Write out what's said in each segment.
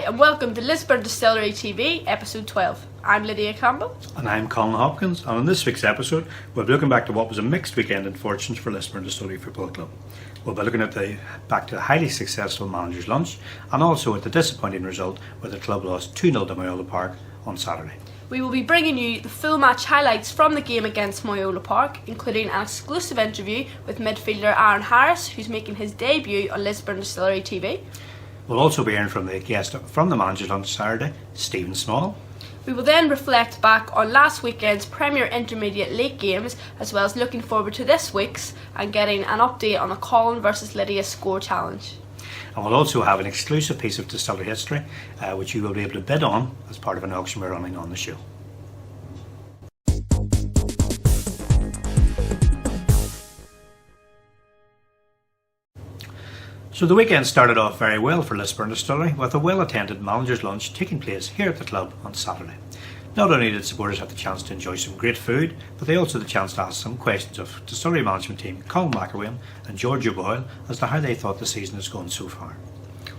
and welcome to Lisburn Distillery TV, episode 12. I'm Lydia Campbell. And I'm Colin Hopkins, and on this week's episode, we'll be looking back to what was a mixed weekend in fortunes for Lisburn Distillery Football Club. We'll be looking at back to the highly successful manager's lunch, and also at the disappointing result where the club lost 2-0 to Moyola Park on Saturday. We will be bringing you the full match highlights from the game against Moyola Park, including an exclusive interview with midfielder Aaron Harris, who's making his debut on Lisburn Distillery TV. We'll also be hearing from the guest from the manager's lunch Saturday, Stephen Small. We will then reflect back on last weekend's Premier Intermediate League games, as well as looking forward to this week's and getting an update on the Colin versus Lydia score challenge. And we'll also have an exclusive piece of distillery history, which you will be able to bid on as part of an auction we're running on the show. So the weekend started off very well for Lisburn Distillery, with a well-attended manager's lunch taking place here at the club on Saturday. Not only did supporters have the chance to enjoy some great food, but they also had the chance to ask some questions of distillery management team Colin McAway and George O'Boyle as to how they thought the season has gone so far.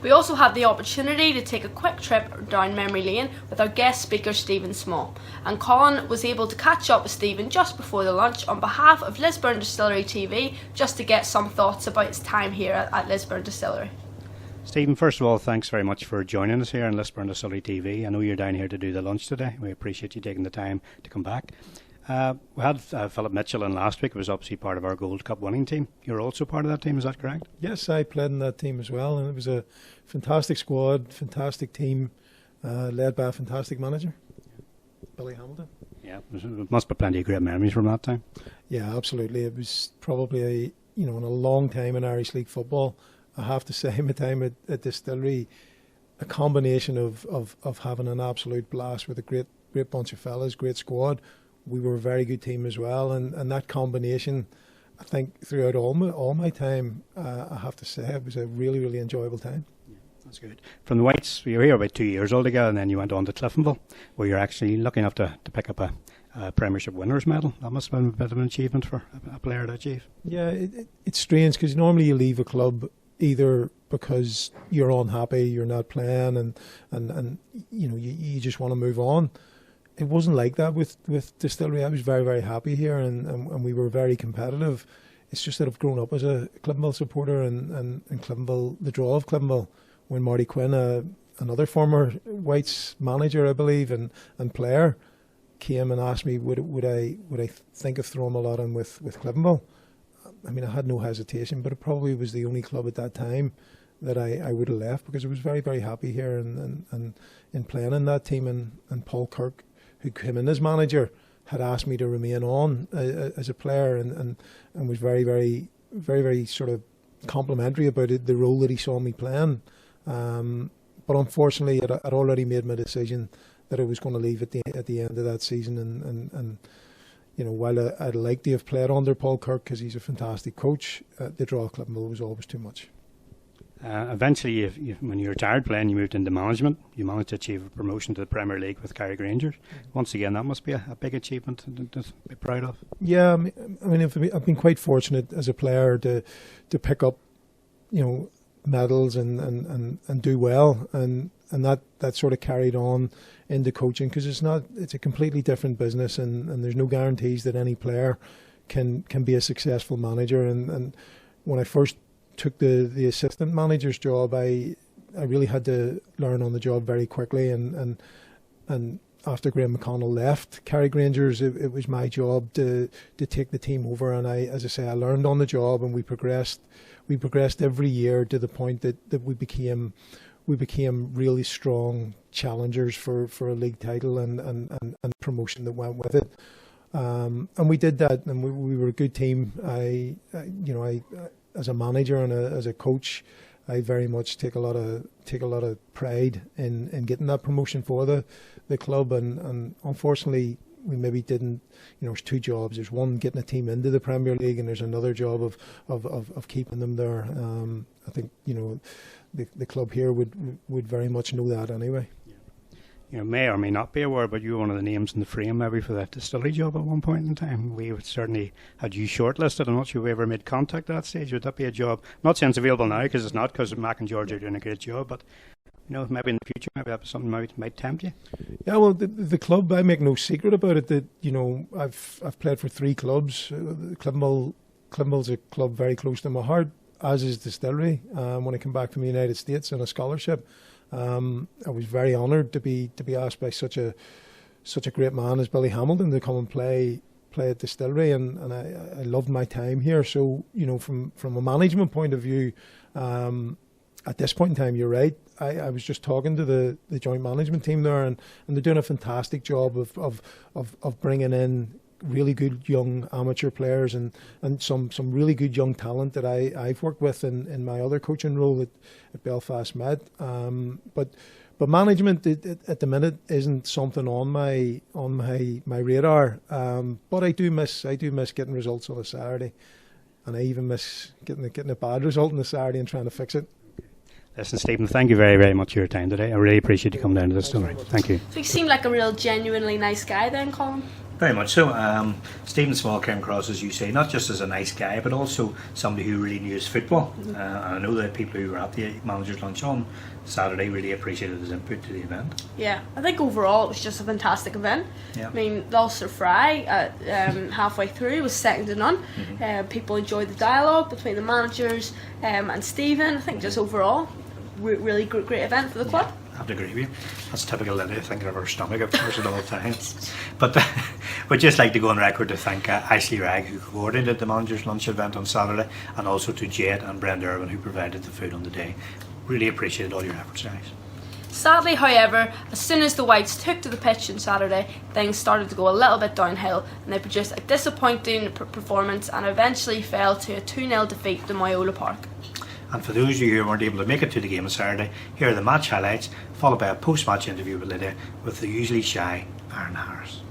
We also had the opportunity to take a quick trip down memory lane with our guest speaker Stephen Small, and Colin was able to catch up with Stephen just before the lunch on behalf of Lisburn Distillery TV, just to get some thoughts about his time here at Lisburn Distillery. Stephen, first of all, thanks very much for joining us here on Lisburn Distillery TV. I know you're down here to do the lunch today. We appreciate you taking the time to come back. We had Philip Mitchell in last week. It was obviously part of our Gold Cup winning team. You're also part of that team, is that correct? Yes, I played in that team as well, and it was a fantastic squad, fantastic team, led by a fantastic manager, Billy Hamilton. Yeah, there must be plenty of great memories from that time. Yeah, absolutely. It was probably in a long time in Irish League football. I have to say, my time at Distillery, a combination of having an absolute blast with a great bunch of fellas, great squad. We were a very good team as well, and that combination, I think, throughout all my time, I have to say, it was a really, really enjoyable time. Yeah, that's good. From the Whites, you were here about 2 years altogether, and then you went on to Cliftonville, where you're actually lucky enough to pick up a Premiership winners medal. That must have been a bit of an achievement for a player to achieve. Yeah, it's strange because normally you leave a club either because you're unhappy, you're not playing, and you just want to move on. It wasn't like that with Distillery. I was very, very happy here, and we were very competitive. It's just that I've grown up as a Cliftonville supporter, and Cliftonville, the draw of Cliftonville, when Marty Quinn, another former Whites manager, I believe, and player, came and asked me would I think of throwing my lot in with Cliftonville. I mean, I had no hesitation, but it probably was the only club at that time that I would have left, because I was very, very happy here and in playing in that team, and Paul Kirk, who came in as manager, had asked me to remain on as a player, and was very, very, very, very sort of complimentary about it, the role that he saw me playing. But unfortunately, I'd already made my decision that I was going to leave at the end of that season, and while I'd like to have played under Paul Kirk because he's a fantastic coach, the draw of Cliftonville was always too much. Eventually, when you retired playing, you moved into management. You managed to achieve a promotion to the Premier League with Kerry Rangers. Once again, that must be a big achievement to be proud of. Yeah, I mean, I've been quite fortunate as a player to pick up, medals and do well, and that sort of carried on into coaching, because it's a completely different business, and there's no guarantees that any player can be a successful manager. And when I first took the assistant manager's job, I really had to learn on the job very quickly, and after Graham McConnell left Kerry Rangers, it was my job to take the team over, and I learned on the job, and we progressed every year to the point that we became really strong challengers for a league title and promotion that went with it. And we did that, and we were a good team. I as a manager and as a coach, I very much take a lot of pride in getting that promotion for the club. And unfortunately, we maybe didn't. There's two jobs. There's one, getting a team into the Premier League, and there's another job of keeping them there. I think the club here would very much know that anyway. May or may not be aware, but you were one of the names in the frame maybe for that distillery job at one point in time. We would certainly had you shortlisted. I'm not sure we ever made contact at that stage. Would that be a job? I'm not saying it's available now, because it's not, because Mac and George are doing a great job, but Maybe in the future, maybe that was something might tempt you. Yeah, well, the club, I make no secret about it. That I've played for 3 clubs. Climbill's a club very close to my heart, as is Distillery. When I came back from the United States on a scholarship, I was very honoured to be asked by such a great man as Billy Hamilton to come and play at Distillery, and I loved my time here. So from a management point of view, at this point in time, you're right. I was just talking to the joint management team there, and they're doing a fantastic job of bringing in really good young amateur players and some really good young talent that I've worked with in my other coaching role at Belfast Met. But management at the minute isn't something on my radar. But I do miss getting results on a Saturday, and I even miss getting a bad result on a Saturday and trying to fix it. Listen, Stephen, thank you very, very much for your time today. I really appreciate you coming down to the Distillery. Thank you. So you seem like a real genuinely nice guy then, Colin. Very much so. Stephen Small came across, as you say, not just as a nice guy, but also somebody who really knew his football. And I know that people who were at the manager's lunch on Saturday really appreciated his input to the event. Yeah, I think overall it was just a fantastic event. Yeah. I mean, the Ulster Fry halfway through was second to none. People enjoyed the dialogue between the managers and Stephen. I think just overall, really great event for the club. I have to agree with you. That's typical Lydia, thinking of her stomach, of course, at all times. But we'd just like to go on record to thank Ashley Ragg, who coordinated the manager's lunch event on Saturday, and also to Jade and Brenda Irwin, who provided the food on the day. Really appreciated all your efforts, guys. Sadly, however, as soon as the Whites took to the pitch on Saturday, things started to go a little bit downhill, and they produced a disappointing performance and eventually fell to a 2-0 defeat to Moyola Park. And for those of you who weren't able to make it to the game on Saturday, here are the match highlights, followed by a post-match interview with Lydia with the usually shy Aaron Harris.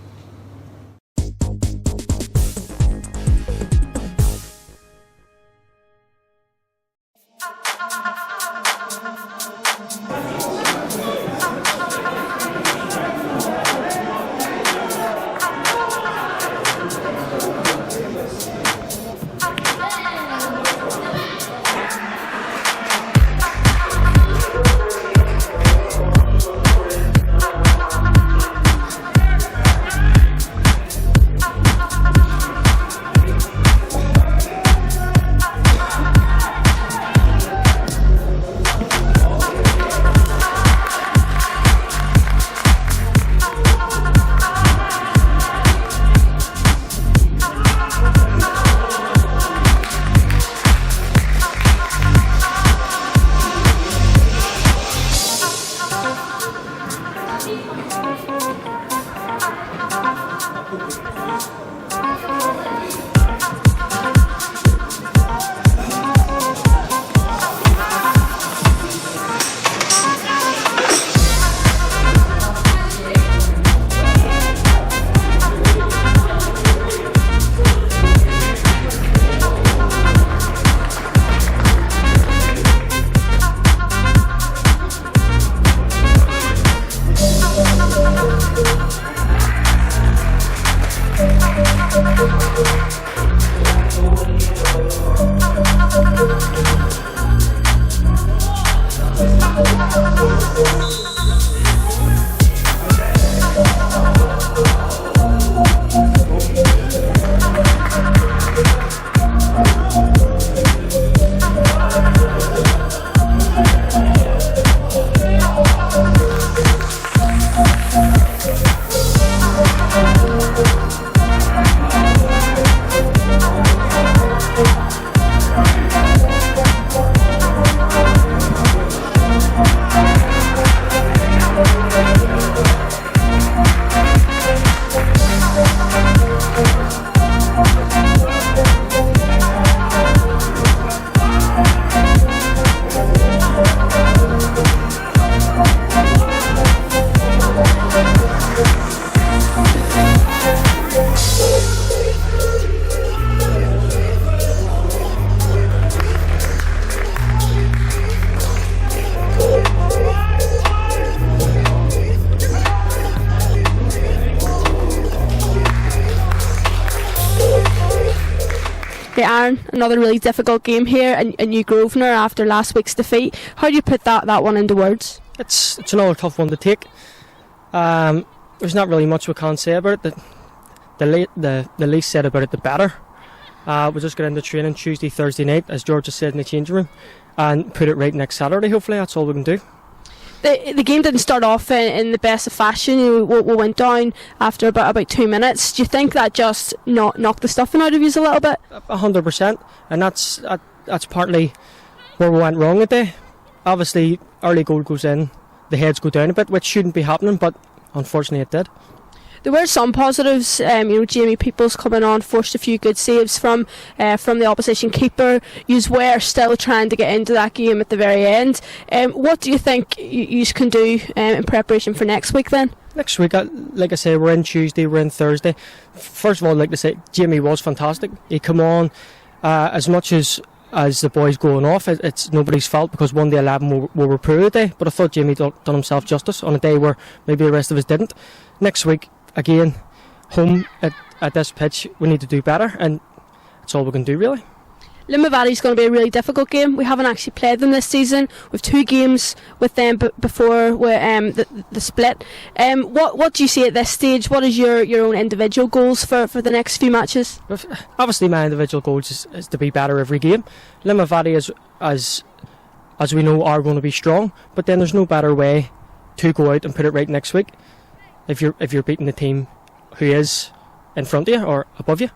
Aaron, another really difficult game here in New Grosvenor after last week's defeat. How do you put that one into words? It's another tough one to take. There's not really much we can't say about it. The least said about it, the better. We just got into training Tuesday, Thursday night, as George has said, in the changing room, and put it right next Saturday. Hopefully, that's all we can do. The game didn't start off in the best of fashion. We went down after about 2 minutes. Do you think that just knocked the stuffing out of you a little bit? 100%, and that's partly where we went wrong today. Obviously, early goal goes in, the heads go down a bit, which shouldn't be happening, but unfortunately it did. There were some positives. Jamie Peoples coming on, forced a few good saves from the opposition keeper. You were still trying to get into that game at the very end. What do you think you can do in preparation for next week then? Next week, like I say, we're in Tuesday, we're in Thursday. First of all, like I say, Jamie was fantastic. He come on as much as the boys going off. It's nobody's fault because 1 to 11 were poor today. But I thought Jamie done himself justice on a day where maybe the rest of us didn't. Next week, again, home at this pitch, we need to do better, and that's all we can do really. Limavadi's going to be a really difficult game. We haven't actually played them this season. We've 2 games with them before the split. What do you see at this stage? What is your own individual goals for the next few matches? Obviously, my individual goals is to be better every game. Limavady, as we know, are going to be strong, but then there's no better way to go out and put it right next week if you're beating the team who is in front of you or above you.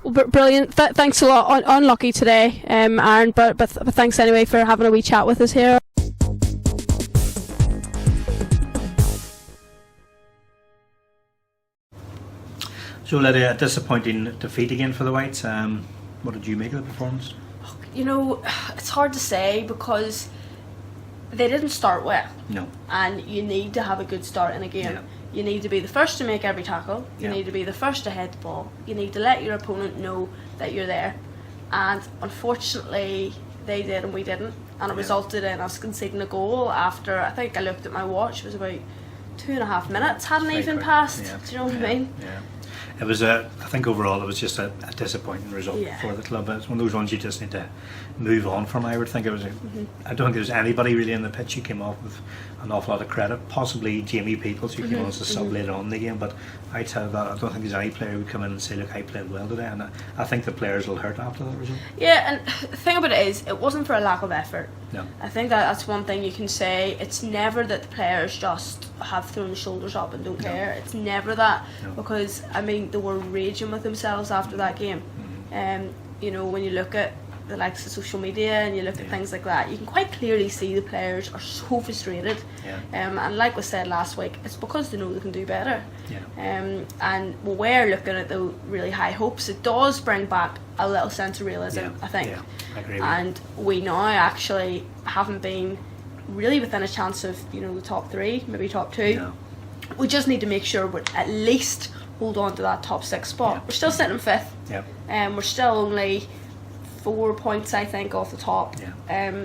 Well, brilliant. Thanks a lot. Unlucky today, Aaron, but thanks anyway for having a wee chat with us here. So, Lydia, a disappointing defeat again for the Whites. What did you make of the performance? It's hard to say because they didn't start well. No. And you need to have a good start in a game. Yeah. You need to be the first to make every tackle. You need to be the first to head the ball. You need to let your opponent know that you're there. And unfortunately, they did and we didn't. And it resulted in us conceding a goal after, I think I looked at my watch, it was about 2.5 minutes. Hadn't even passed. Yeah. Do you know what I mean? Yeah. It was I think overall it was just a disappointing result for the club. It's one of those ones you just need to move on from. I would think it was. I don't think there was anybody really in the pitch who came off with an awful lot of credit. Possibly Jamie Peoples, who came on as a sub later on in the game. But outside of that, I don't think there's any player who would come in and say, "Look, I played well today." And I think the players will hurt after that result. Yeah, and the thing about it is, it wasn't for a lack of effort. No. I think that's one thing you can say. It's never that the players just have thrown their shoulders up and don't care. It's never that, because I mean they were raging with themselves after that game. When you look at the likes of social media and you look at things like that, you can quite clearly see the players are so frustrated. And like we said last week, it's because they know they can do better. And when we're looking at the really high hopes, it does bring back a little sense of realism, I think. I agree with and we now actually haven't been really within a chance of the top 3, maybe top 2. No. We just need to make sure we at least hold on to that top 6 spot. We're still sitting in 5th. We're still only 4 points, I think, off the top.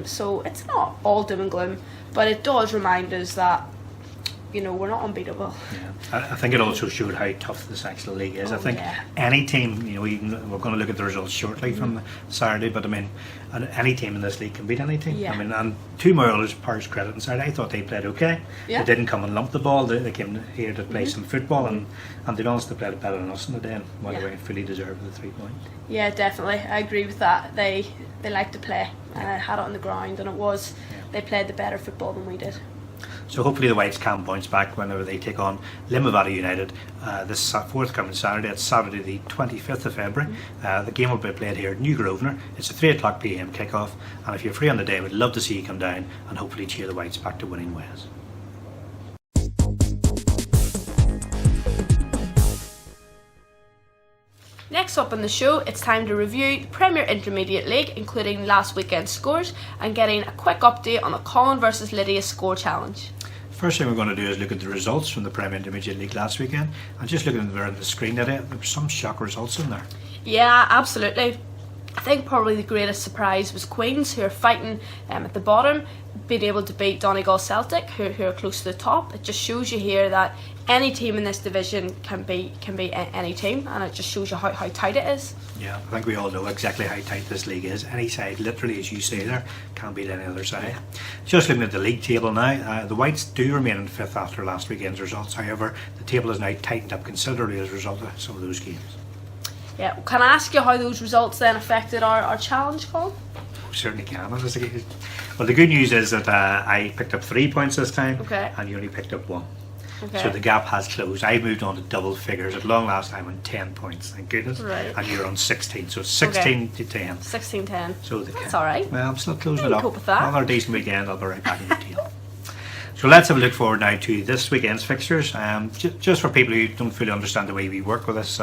So it's not all doom and gloom, but it does remind us that we're not unbeatable. I think it also showed how tough this actual league is. I think any team, we're going to look at the results shortly from Saturday, but I mean, any team in this league can beat any team. I mean, and to Moyola's Park's credit on Saturday, I thought they played okay. They didn't come and lump the ball. They came here to play some football, and to be honest, they played it better than us in the day, and went away fully deserved the 3 points. Yeah, definitely. I agree with that. They like to play. Had it on the ground, and they played the better football than we did. So hopefully the Whites can bounce back whenever they take on Limavady United this forthcoming Saturday. It's Saturday the 25th of February. The game will be played here at New Grosvenor. It's a 3 o'clock PM kickoff, and if you're free on the day, we'd love to see you come down and hopefully cheer the Whites back to winning ways. Next up on the show, it's time to review the Premier Intermediate League, including last weekend's scores, and getting a quick update on the Colin versus Lydia score challenge. First thing we're going to do is look at the results from the Premier Intermediate League last weekend, and just looking there on the screen today, there were some shock results in there. Yeah, absolutely. I think probably the greatest surprise was Queens, who are fighting at the bottom, being able to beat Donegal Celtic, who are close to the top. It just shows you here that any team in this division can be any team, and it just shows you how tight it is. Yeah, I think we all know exactly how tight this league is. Any side, literally, as you say there, can't beat any other side. Just looking at the league table now, the Whites do remain in 5th after last weekend's results. However, the table is now tightened up considerably as a result of some of those games. Yeah, can I ask you how those results then affected our challenge, Colin? Certainly can. Well, the good news is that I picked up 3 points this time, Okay. and you only picked up 1. Okay. So the gap has closed. I moved on to double figures. At long last, I'm on 10 points, thank goodness. Right. And you're on 16, so it's 16 to 10. 16-10. So That's all right. Well, I'm still closing I it can up. cope with that. Another decent weekend, I'll be right back in the tail. So let's have a look forward now to this weekend's fixtures. Just for people who don't fully understand the way we work with this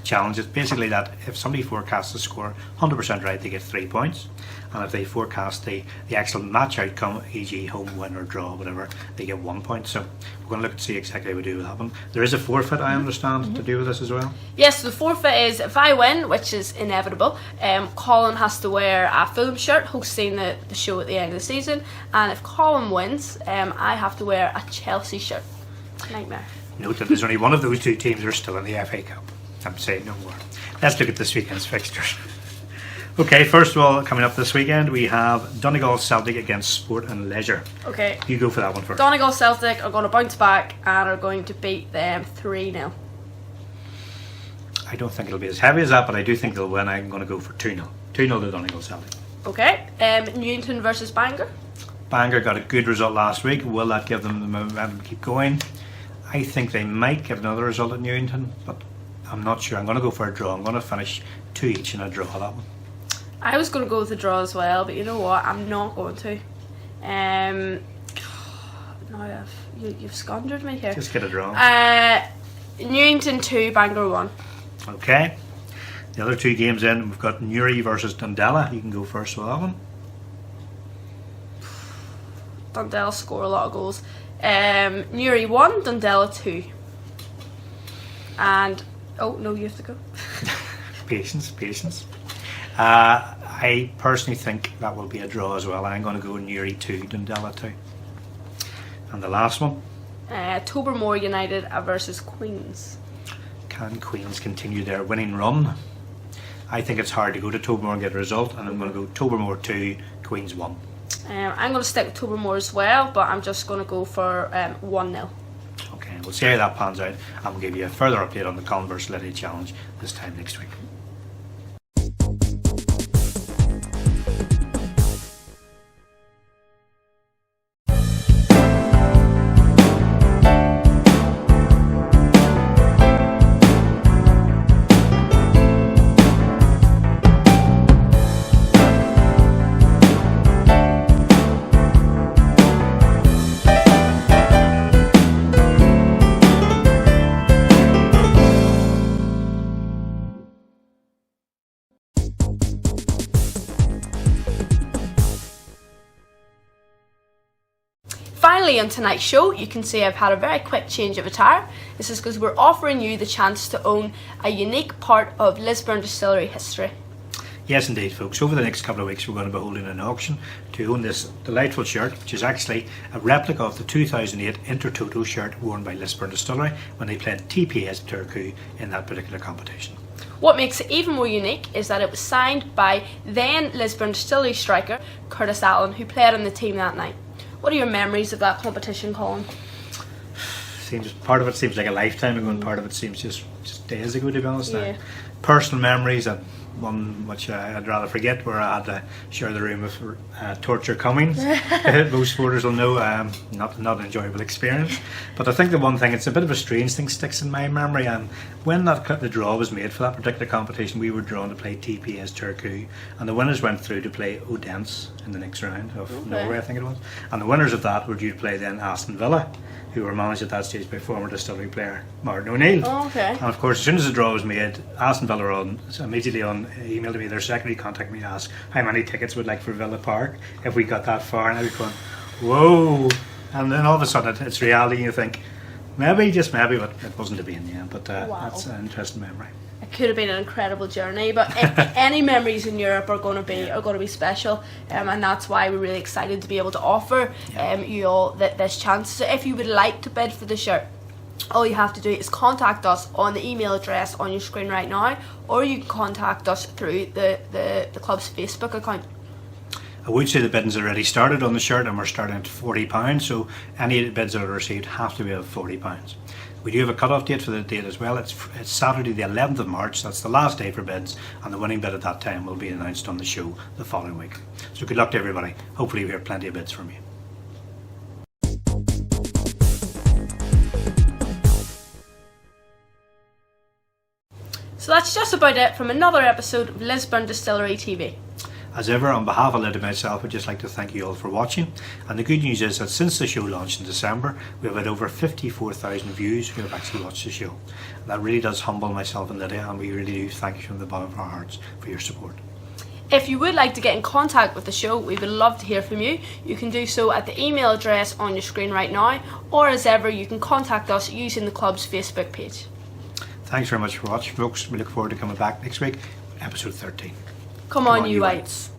challenge, it's basically that if somebody forecasts a score 100% right, they get 3 points. And if they forecast the actual match outcome, e.g. home, win or draw, whatever, they get 1 point. So we're going to look and see exactly what we do with that one. There is a forfeit, I understand, to do with this as well. Yes, the forfeit is if I win, which is inevitable, Colin has to wear a Fulham shirt hosting the show at the end of the season, and if Colin wins, I have to wear a Chelsea shirt. Nightmare. Note that there's only one of those two teams that are still in the FA Cup. I'm saying no more. Let's look at this weekend's fixtures. Okay, first of all, coming up this weekend, we have Donegal Celtic against Sport and Leisure. Okay. You go for that one first. Donegal Celtic are going to bounce back and are going to beat them 3-0. I don't think it'll be as heavy as that, but I do think they'll win. I'm going to go for 2-0. 2-0 to Donegal Celtic. Okay. Newington versus Bangor. Bangor got a good result last week. Will that give them the momentum to keep going? I think they might get another result at Newington, but I'm not sure. I'm going to go for a draw. I'm going to finish 2 each in a draw, that one. I was going to go with a draw as well, but you know what? I'm not going to. Now you've squandered me here. Just get a draw. Newington 2, Bangor 1. Okay. The other 2 games in, we've got Newry versus Dundela. You can go first with that one. Dundela score a lot of goals. Newry 1, Dundela 2. And oh no, you have to go. Patience. I personally think that will be a draw as well. I'm going to go Newry 2, Dundela 2. And the last one. Tobermoor United versus Queens. Can Queens continue their winning run? I think it's hard to go to Tobermoor and get a result, and I'm going to go Tobermoor 2, Queens 1. I'm going to stick with Tobermoor as well, but I'm just going to go for 1-0. Okay, we'll see how that pans out, and we'll give you a further update on the Colin vs Lydia challenge this time next week. Finally, on tonight's show, you can see I've had a very quick change of attire. This is because we're offering you the chance to own a unique part of Lisburn Distillery history. Yes, indeed, folks. Over the next couple of weeks, we're going to be holding an auction to own this delightful shirt, which is actually a replica of the 2008 Intertoto shirt worn by Lisburn Distillery when they played TPS Turku in that particular competition. What makes it even more unique is that it was signed by then Lisburn Distillery striker Curtis Allen, who played on the team that night. What are your memories of that competition, Colin? Part of it seems like a lifetime ago, and part of it seems just days ago, to be honest. Yeah. Personal memories, and one which I'd rather forget, where I had to share the room with Torture Cummings. Most supporters will know, not an enjoyable experience. But I think the one thing, it's a bit of a strange thing, sticks in my memory. And when the draw was made for that particular competition, we were drawn to play TPS Turku, and the winners went through to play Odense in the next round of Norway, I think it was. And the winners of that were due to play then Aston Villa, who were managed at that stage by former Distillery player Martin O'Neill. Oh, okay. And of course, as soon as the draw was made, Aston Villa were immediately emailed me, their secretary contacted me to ask how many tickets would like for Villa Park if we got that far, and I was going, whoa. And then all of a sudden it's reality, and you think, Maybe, just maybe, but it wasn't to be in the end. But Wow. that's an interesting memory. It could have been an incredible journey, but any memories in Europe are going to be special, and that's why we're really excited to be able to offer you all this chance. So if you would like to bid for the shirt, all you have to do is contact us on the email address on your screen right now, or you can contact us through the club's Facebook account. I would say the bidding's already started on the shirt, and we're starting at £40, so any bids that are received have to be of £40. We do have a cut-off date for the date as well. It's Saturday the 11th of March, that's the last day for bids, and the winning bid at that time will be announced on the show the following week. So good luck to everybody. Hopefully we hear plenty of bids from you. So that's just about it from another episode of Lisburn Distillery TV. As ever, on behalf of Lydia and myself, I'd just like to thank you all for watching. And the good news is that since the show launched in December, we've had over 54,000 views who have actually watched the show. And that really does humble myself and Lydia, and we really do thank you from the bottom of our hearts for your support. If you would like to get in contact with the show, we would love to hear from you. You can do so at the email address on your screen right now, or as ever, you can contact us using the club's Facebook page. Thanks very much for watching, folks. We look forward to coming back next week, episode 13. Come on, you Whites.